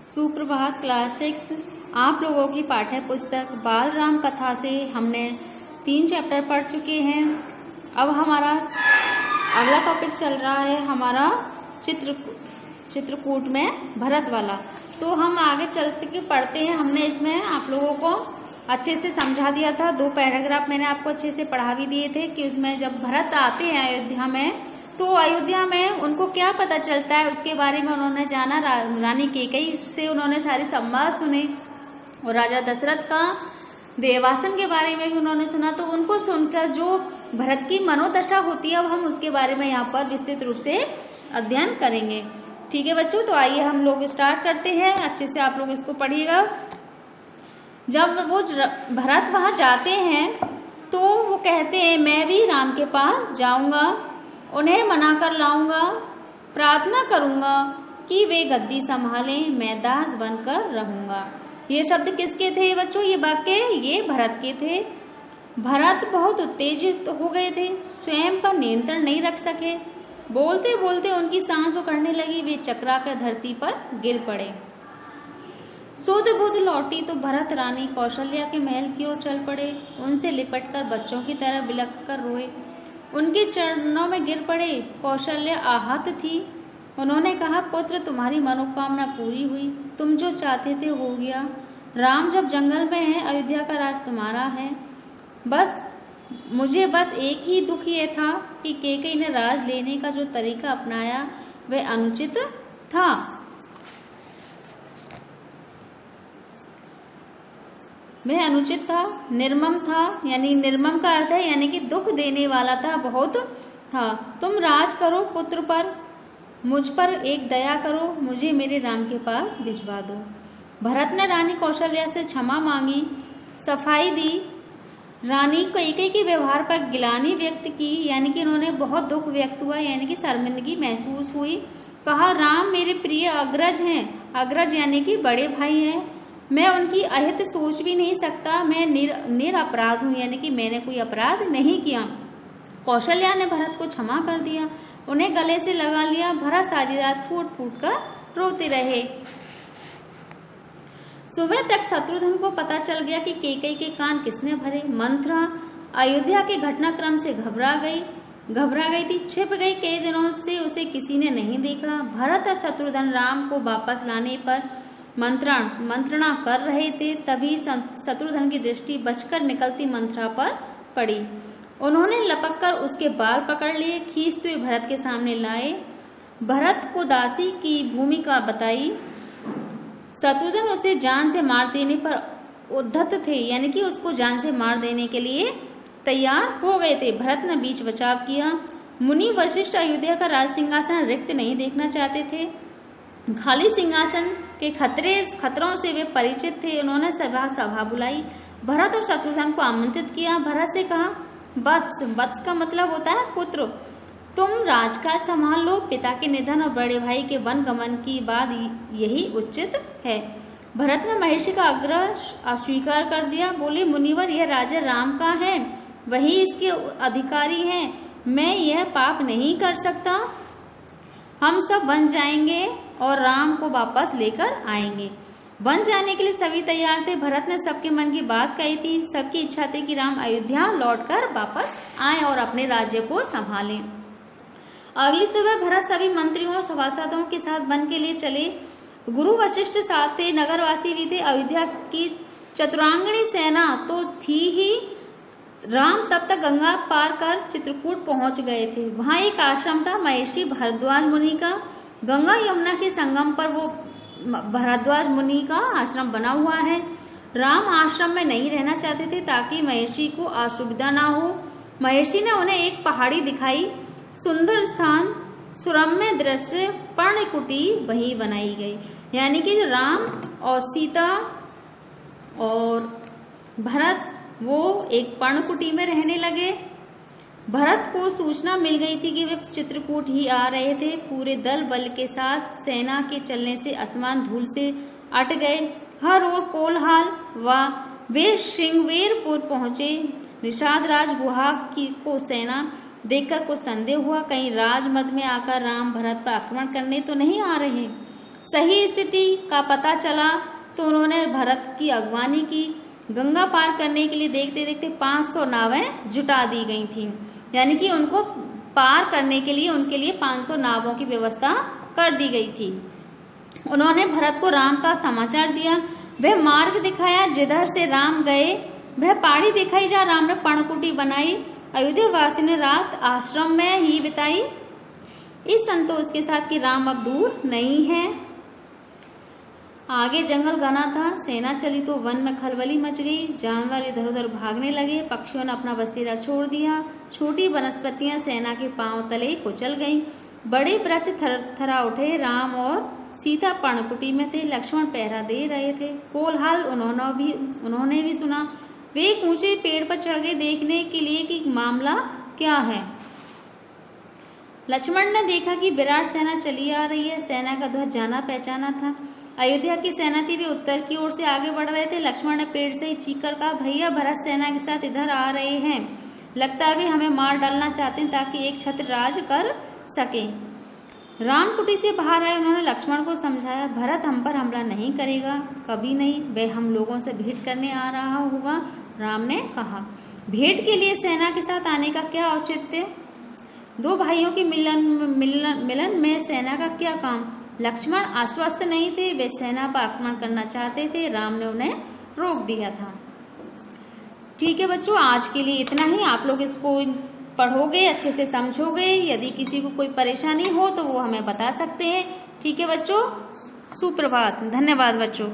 सुप्रभात क्लास 6। आप लोगों की पाठ्य पुस्तक बाल राम कथा से हमने 3 चैप्टर पढ़ चुके हैं। अब हमारा अगला टॉपिक चल रहा है हमारा चित्रकूट में भरत वाला। तो हम आगे चलते के पढ़ते हैं। हमने इसमें आप लोगों को अच्छे से समझा दिया था। 2 पैराग्राफ मैंने आपको अच्छे से पढ़ा भी दिए थे कि उसमें जब भरत आते हैं अयोध्या में, तो अयोध्या में उनको क्या पता चलता है उसके बारे में उन्होंने जाना। रानी कैकेयी से उन्होंने सारे संवाद सुने और राजा दशरथ का देवासन के बारे में भी उन्होंने सुना। तो उनको सुनकर जो भरत की मनोदशा होती है, अब हम उसके बारे में यहाँ पर विस्तृत रूप से अध्ययन करेंगे। ठीक है बच्चों, तो आइए हम लोग स्टार्ट करते हैं। अच्छे से आप लोग इसको पढ़िएगा। जब वो भरत वहां जाते हैं तो वो कहते हैं मैं भी राम के पास जाऊंगा, उन्हें मना कर लाऊंगा, प्रार्थना करूंगा कि वे गद्दी संभालें, मैं दास बनकर रहूंगा। ये शब्द किसके थे बच्चों? ये वाक्य ये भरत के थे। भरत बहुत उत्तेजित हो गए थे, स्वयं पर नियंत्रण नहीं रख सके। बोलते बोलते उनकी सांस उखड़ने लगी, वे चकराकर धरती पर गिर पड़े। सुध बुध लौटी तो भरत रानी कौशल्या के महल की ओर चल पड़े। उनसे लिपटकर बच्चों की तरह बिलख कर रोए, उनके चरणों में गिर पड़े। कौशल्या आहत थी। उन्होंने कहा, पुत्र तुम्हारी मनोकामना पूरी हुई, तुम जो चाहते थे हो गया। राम जब जंगल में है, अयोध्या का राज तुम्हारा है। मुझे बस एक ही दुख ये था कि कैकेयी ने राज लेने का जो तरीका अपनाया वह अनुचित था। वह अनुचित था, निर्मम था। यानी निर्मम का अर्थ है यानी कि दुख देने वाला था, बहुत था। तुम राज करो पुत्र पर, मुझ पर एक दया करो, मुझे मेरे राम के पास भिजवा दो। भरत ने रानी कौशल्या से क्षमा मांगी, सफाई दी। रानी कैकेयी के व्यवहार पर गिलानी व्यक्त की, यानी कि उन्होंने बहुत दुख व्यक्त हुआ, यानी कि शर्मिंदगी महसूस हुई। कहा, राम मेरे प्रिय अग्रज हैं। अग्रज यानी कि बड़े भाई हैं, मैं उनकी अहित सोच भी नहीं सकता। मैं निरपराध हूँ, यानी कि मैंने कोई अपराध नहीं किया। कौशल्या ने भरत को क्षमा कर दिया, उन्हें गले से लगा लिया। भरत सारी रात फूट फूट कर रोते रहे। सुबह तक शत्रुघ्न को पता चल गया कि कैकेयी के कान किसने भरे। मंथरा अयोध्या के घटनाक्रम से घबरा गई थी, छिप गई। कई दिनों से उसे किसी ने नहीं देखा। भरत और शत्रुघ्न राम को वापस लाने पर मंत्रणा कर रहे थे, तभी शत्रुघ्न की दृष्टि बचकर निकलती मंथरा पर पड़ी। उन्होंने लपक कर उसके बाल पकड़ लिए, खींचते हुए भरत के सामने लाए। भरत को दासी की भूमिका बताई। शत्रुघ्न उसे जान से मार देने पर उद्धत थे, यानी कि उसको जान से मार देने के लिए तैयार हो गए थे। भरत ने बीच बचाव किया। मुनि वशिष्ठ अयोध्या का राज सिंहासन रिक्त नहीं देखना चाहते थे। खाली सिंहासन के खतरों से वे परिचित थे। उन्होंने सभा बुलाई, भरत और शत्रुघ्न को आमंत्रित किया। भरत से कहा, वत्स का मतलब होता है पुत्र, तुम राजकाज संभाल लो। पिता के निधन और बड़े भाई के वन गमन की बाद यही उचित है। भरत ने महर्षि का आग्रह अस्वीकार कर दिया। बोले, मुनिवर यह राज्य राम का है, वही इसके अधिकारी हैं। मैं यह पाप नहीं कर सकता। हम सब वन जाएंगे और राम को वापस लेकर आएंगे। वन जाने के लिए सभी तैयार थे। भरत ने सबके मन की बात कही थी। सबकी इच्छा थी कि राम अयोध्या लौटकर वापस आए और अपने राज्य को संभालें। अगली सुबह भरत सभी मंत्रियों और सभासदों के साथ वन के लिए चले। गुरु वशिष्ठ साथ थे, नगरवासी भी थे। अयोध्या की चतुरांगणी सेना तो थी ही। राम तब तक गंगा पार कर चित्रकूट पहुंच गए थे। वहां एक आश्रम था महर्षि भरद्वाज मुनि का। गंगा यमुना के संगम पर वो भरद्वाज मुनि का आश्रम बना हुआ है। राम आश्रम में नहीं रहना चाहते थे ताकि महर्षि को असुविधा ना हो। महर्षि ने उन्हें एक पहाड़ी दिखाई, सुंदर स्थान, सुरम्य दृश्य, पर्णकुटी वहीं बनाई गई। यानी कि राम और सीता और भरत वो एक पर्णकुटी में रहने लगे। भरत को सूचना मिल गई थी कि वे चित्रकूट ही आ रहे थे। पूरे दल बल के साथ सेना के चलने से आसमान धूल से अट गए। हर ओर कोलाहल वे श्रृंगवेरपुर पहुंचे। निषाद राज गुहा को सेना देखकर कुछ संदेह हुआ, कहीं राजमद में आकर राम भरत पर आक्रमण करने तो नहीं आ रहे। सही स्थिति का पता चला तो उन्होंने भरत की अगवानी की। गंगा पार करने के लिए देखते देखते 500 नावें जुटा दी गई थीं, यानी कि उनको पार करने के लिए उनके लिए 500 नावों की व्यवस्था कर दी गई थी। उन्होंने भरत को राम का समाचार दिया, वह मार्ग दिखाया जिधर से राम गए, वह पहाड़ी दिखाई जहाँ राम ने पर्णकुटी बनाई। अयोध्या वासी ने रात आश्रम में ही बिताई, इस संतोष के साथ कि राम अब दूर नहीं है। आगे जंगल घना था, सेना चली तो वन में खलबली मच गई, जानवर इधर उधर भागने लगे, पक्षियों ने अपना बसेरा छोड़ दिया, छोटी वनस्पतियां सेना के पांव तले कुचल गईं, बड़े वृक्ष थरथरा उठे। राम और सीता पर्णकुटी में थे, लक्ष्मण पहरा दे रहे थे। कोलाहल उन्होंने भी सुना। वे एक ऊंचे पेड़ पर चढ़ गए देखने के लिए कि मामला क्या है। लक्ष्मण ने देखा कि विराट सेना चली आ रही है। सेना का ध्वज जाना पहचाना था, अयोध्या की सेना थी। वे उत्तर की ओर से आगे बढ़ रहे थे। लक्ष्मण ने पेड़ से ही चीख कर कहा, भैया भरत सेना के साथ इधर आ रहे हैं, लगता है वे हमें मार डालना चाहते हैं ताकि एक छत्र राज कर सके। रामकुटी से बाहर आए, उन्होंने लक्ष्मण को समझाया, भरत हम पर हमला नहीं करेगा, कभी नहीं, वह हम लोगों से भेंट करने आ रहा होगा। राम ने कहा, भेंट के लिए सेना के साथ आने का क्या औचित्य? दो भाइयों के मिलन में सेना का क्या काम? लक्ष्मण आश्वस्त नहीं थे, वे सेना पर आक्रमण करना चाहते थे। राम ने उन्हें रोक दिया था। ठीक है बच्चों, आज के लिए इतना ही। आप लोग इसको पढ़ोगे, अच्छे से समझोगे। यदि किसी को कोई परेशानी हो तो वो हमें बता सकते हैं। ठीक है बच्चों, सुप्रभात, धन्यवाद बच्चों।